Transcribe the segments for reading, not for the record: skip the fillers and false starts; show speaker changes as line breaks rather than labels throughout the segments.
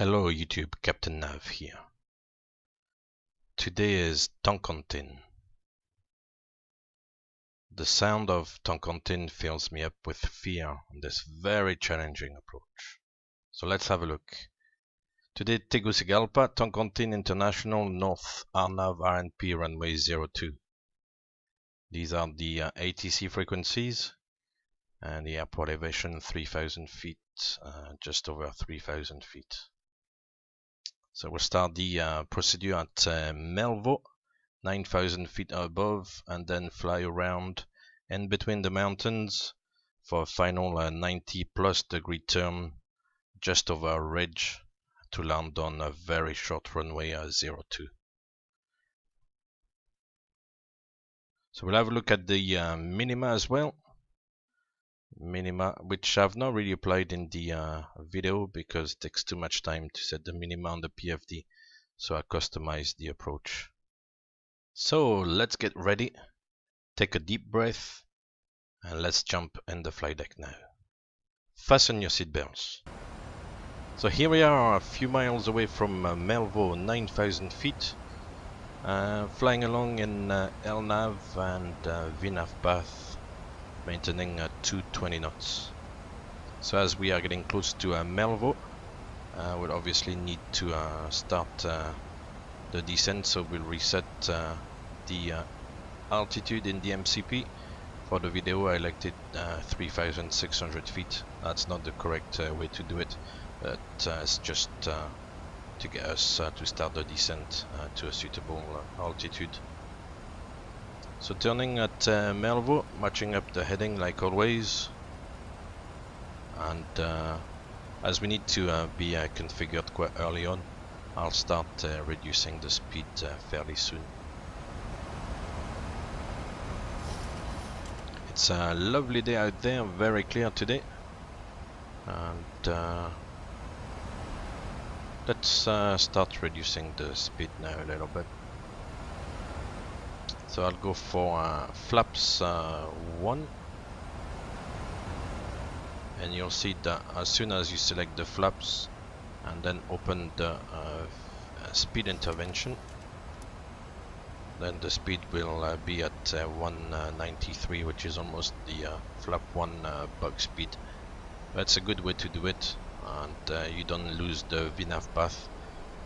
Hello YouTube, Captain Nav here. Today is Toncontin. The sound of Toncontin fills me up with fear on this very challenging approach. So let's have a look. Today Tegucigalpa, Toncontin International, North RNAV RNP runway 02. These are the ATC frequencies and the airport elevation 3,000 feet, just over 3,000 feet. So we'll start the procedure at Melvo, 9,000 feet above, and then fly around in between the mountains for a final 90 plus degree turn just over a ridge to land on a very short runway 02. So we'll have a look at the minima as well. Minima, which I've not really applied in the video because it takes too much time to set the minima on the PFD, so I customize the approach. So let's get ready, take a deep breath, and let's jump in the flight deck now. Fasten your seatbelts. So here we are, a few miles away from Melvo, 9,000 feet, flying along in LNAV and VNAV path, maintaining 220 knots. So as we are getting close to Melvo, we'll obviously need to start the descent, so we'll reset the altitude in the MCP. For the video I elected 3,600 feet. That's not the correct way to do it, but it's just to get us to start the descent to a suitable altitude. So turning at Melvo, matching up the heading like always, and as we need to be configured quite early on, I'll start reducing the speed fairly soon. It's a lovely day out there, very clear today, and let's start reducing the speed now a little bit. So I'll go for flaps 1, and you'll see that as soon as you select the flaps and then open the speed intervention, then the speed will be at 193, which is almost the flap 1 bug speed. That's a good way to do it, and you don't lose the VNAV path.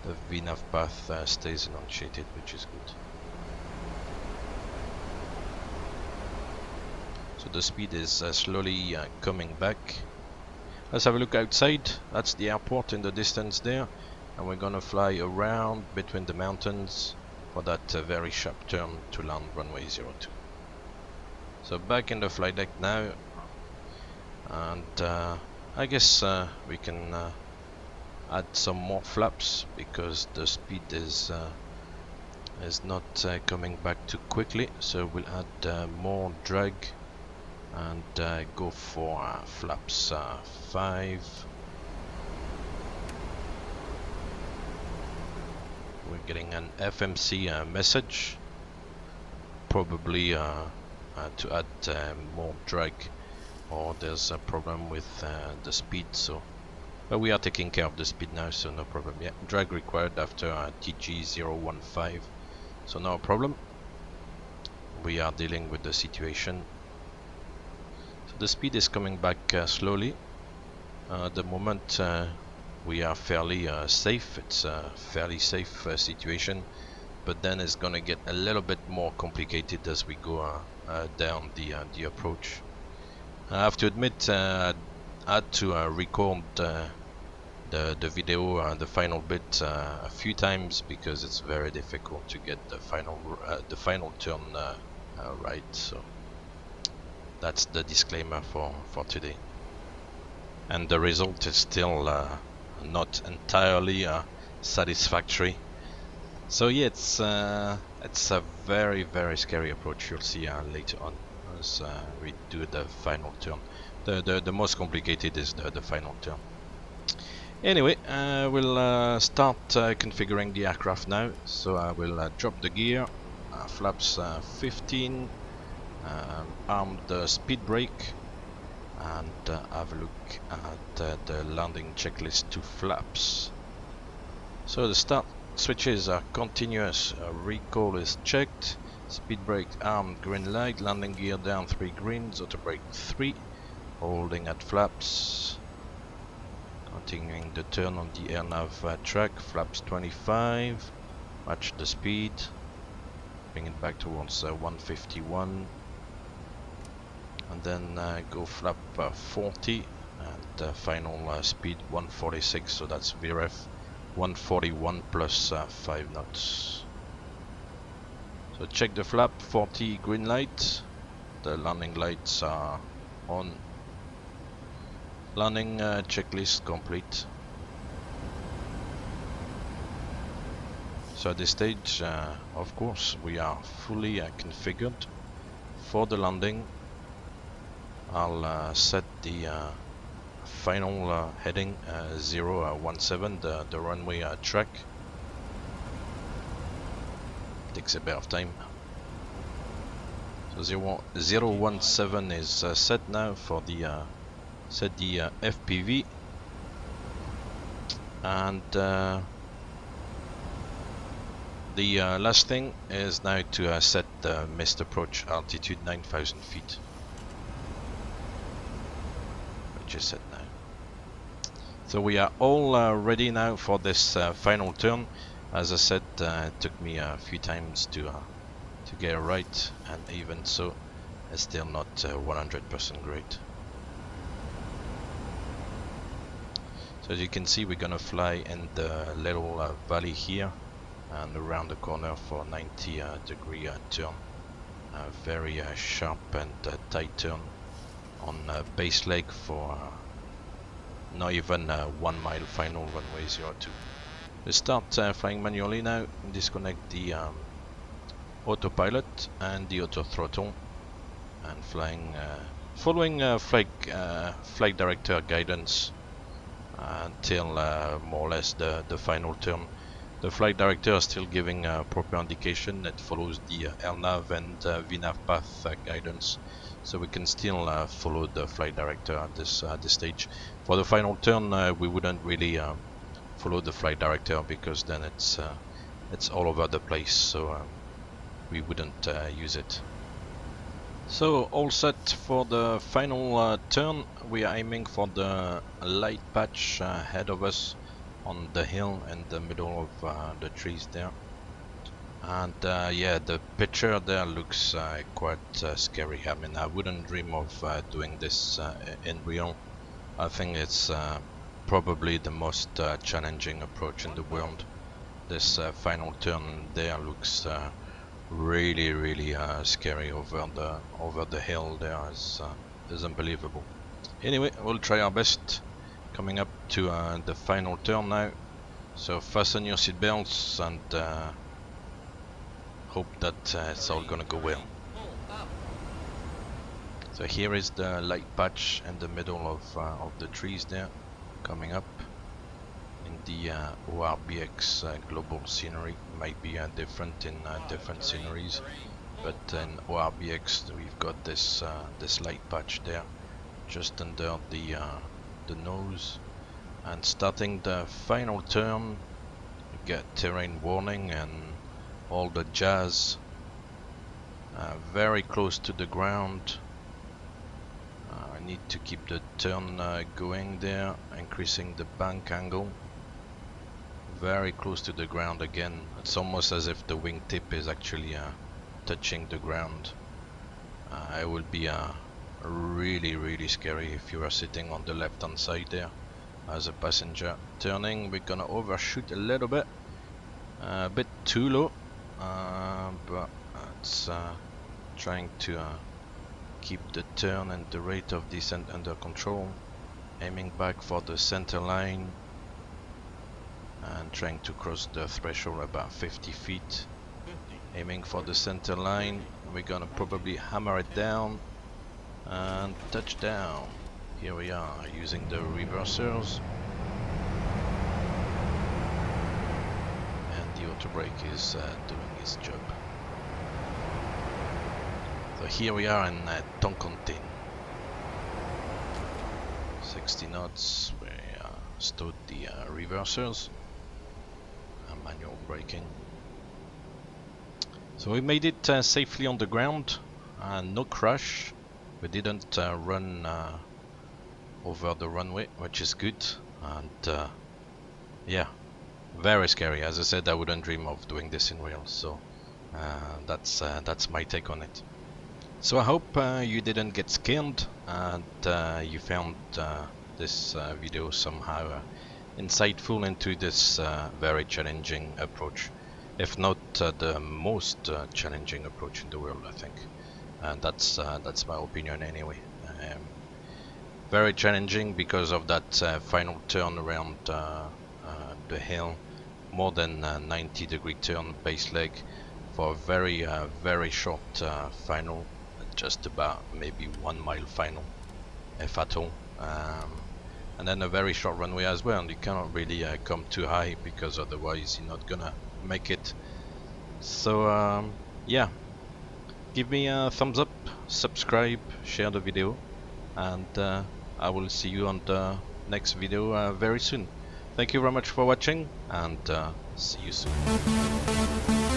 The VNAV path stays enunciated, which is good. So the speed is slowly coming back. Let's have a look outside. That's the airport in the distance there, and we're gonna fly around between the mountains for that very sharp turn to land runway 02. So back in the flight deck now, and I guess we can add some more flaps because the speed is not coming back too quickly. So we'll add more drag and go for flaps 5. We're getting an FMC message, probably to add more drag, or there's a problem with the speed. So, but we are taking care of the speed now, so no problem. Yeah, drag required after TG 015, so no problem. We are dealing with the situation. The speed is coming back slowly. At the moment we are fairly safe. It's a fairly safe situation, but then it's gonna get a little bit more complicated as we go down the approach. I have to admit I had to record the video, the final bit a few times because it's very difficult to get the final turn right. So that's the disclaimer for today, and the result is still not entirely satisfactory. So yeah, it's a very scary approach. You'll see later on as we do the final turn. The most complicated is the final turn. Anyway, we'll start configuring the aircraft now. So I will drop the gear, flaps 15. Arm the speed brake, and have a look at the landing checklist to flaps. So the start switches are continuous, recall is checked, speed brake armed green light, landing gear down 3 greens, auto brake 3, holding at flaps, continuing the turn on the RNAV track, flaps 25, match the speed, bring it back towards 151, and then go flap 40, and final speed 146, so that's VRF 141 plus 5 knots. So check the flap, 40 green light, the landing lights are on, landing checklist complete. So at this stage, of course, we are fully configured for the landing. I'll set the final heading 017, the runway track. Takes a bit of time. So 017 is set now for the set the FPV, and the last thing is now to set the missed approach altitude 9,000 feet, which is set now. So we are all ready now for this final turn. As I said, it took me a few times to get it right, and even so, it's still not 100% great. So as you can see, we're gonna fly in the little valley here, and around the corner for 90 degree turn. A very sharp and tight turn on base leg for not even 1 mile final runway 02. We start flying manually now. Disconnect the autopilot and the auto throttle, and flying following flight director guidance until more or less the final turn. The flight director is still giving proper indication. It follows the RNAV and VNAV path guidance, so we can still follow the flight director at this stage. For the final turn, we wouldn't really follow the flight director, because then it's all over the place, so we wouldn't use it. So all set for the final turn. We are aiming for the light patch ahead of us on the hill in the middle of the trees there, and yeah, the picture there looks quite scary. I mean, I wouldn't dream of doing this in real. I think it's probably the most challenging approach in the world. This final turn there looks really scary over the hill there. Is unbelievable. Anyway, we'll try our best. Coming up to the final turn now, so fasten your seatbelts and hope that it's all gonna go well. So here is the light patch in the middle of the trees there, coming up in the ORBX global scenery. Might be different in different sceneries, but in ORBX we've got this this light patch there, just under the nose. And starting the final turn, you get terrain warning and all the jazz. Very close to the ground. I need to keep the turn going there, increasing the bank angle. Very close to the ground again. It's almost as if the wingtip is actually touching the ground. It will be really scary if you are sitting on the left hand side there as a passenger. Turning, we're gonna overshoot a little bit, a bit too low, but it's trying to keep the turn and the rate of descent under control, aiming back for the center line and trying to cross the threshold about 50 feet, aiming for the center line. We're gonna probably hammer it down and touchdown. Here we are using the reversers, and the auto brake is doing its job. So here we are in Toncontin, 60 knots. We stowed the reversers, manual braking. So we made it safely on the ground, no crash. We didn't run over the runway, which is good. And yeah, very scary. As I said, I wouldn't dream of doing this in real. So that's my take on it. So I hope you didn't get scared and you found this video somehow insightful into this very challenging approach, if not the most challenging approach in the world, I think. And that's my opinion anyway. Very challenging because of that final turn around the hill, more than 90-degree turn base leg for a very short final, just about maybe 1 mile final, if at all. And then a very short runway as well, and you cannot really come too high because otherwise you're not gonna make it. So yeah, give me a thumbs up, subscribe, share the video, and I will see you on the next video very soon. Thank you very much for watching, and see you soon.